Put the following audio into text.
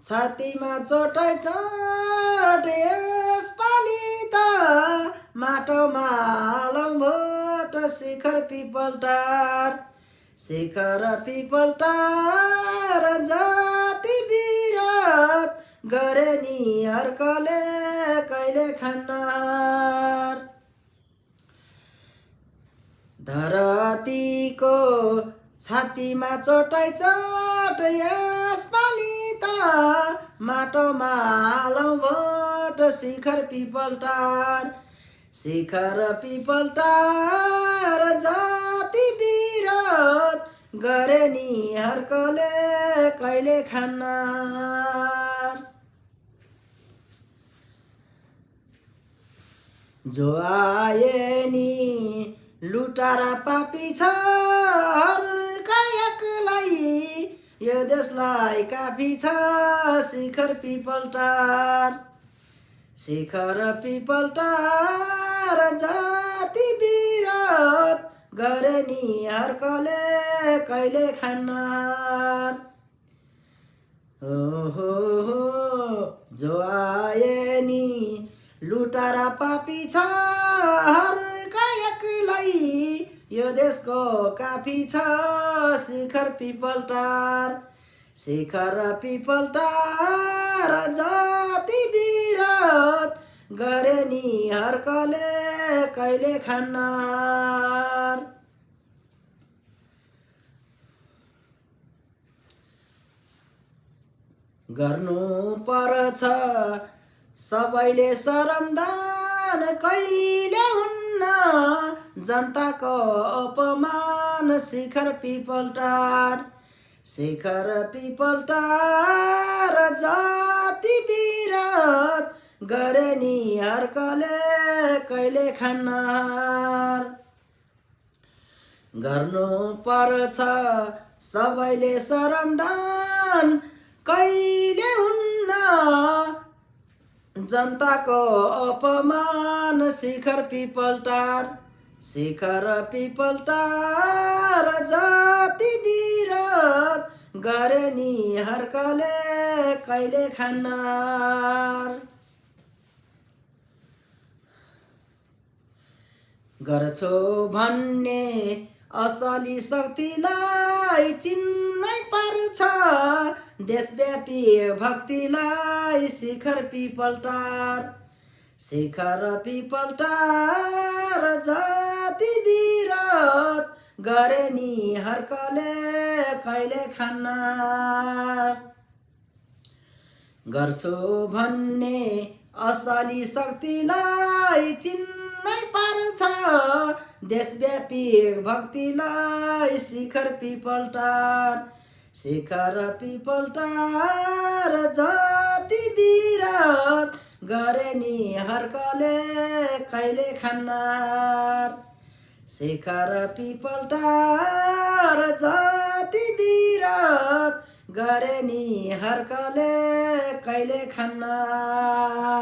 छातीमा चोटै चोट यसपालि त माटोमा हालौँ भोट शिखर पिपलटार शिखर पिपलटार जाति विरोध गरे नि अर्कले कहिले खन्नार धरतीको छातीमा चोटै चोट यसपालि त माटोमा हालौँ भोट शिखर पिपलटार शिखर पिपलटार जाति विरोध गरे नि हर्कले कहिले खन्नार जो आए नि लुटारा पापी छ एक्लै यो देशलाई काफी छ शिखर पिपलटार शिखर पिपलटार जाति विरोध गरे नि हर्कले कहिले खन्नार हो जो आए नि लुटारा पापी छ एक्लै यो देशको काफी छ शिखर पिपलटार शिखर पिपलटार जाति विरोध गरे नि हर्कले कहिले खन्नार गर्नु पर्छ सबैले शरमदान कहिले हुन्न जनताको अपमान शिखर पिपलटार शिखर पिपलटार जाति विरोध गरे नि हर्कले कहिले खन्नार गर्नु पर्छ सबैले शरमदान कहिले हुन्न जनताको अपमान शिखर पिपलटार शिखर पिपलटार जाति विरोध गरे नि हर्कले कहिले खन्नार गर्छौ भन्ने असली शक्तिलाई चिन्नै पर्छ देशव्यापी भक्तिलाई शिखर पिपलटार शिखर पिपलटार जाति विरोध गरे नि हर्कले कहिले खन्नार गर्छु भन्ने असली शक्तिलाई चिन्नै पर्छ देशव्यापी भक्तिलाई शिखर पिपलटार शिखर पिपलटार जाति विरोध गरे नि हर्कले कहिले खन्नार शिखर पिपलटार जाति विरोध गरे नि हर्कले कहिले खन्नार।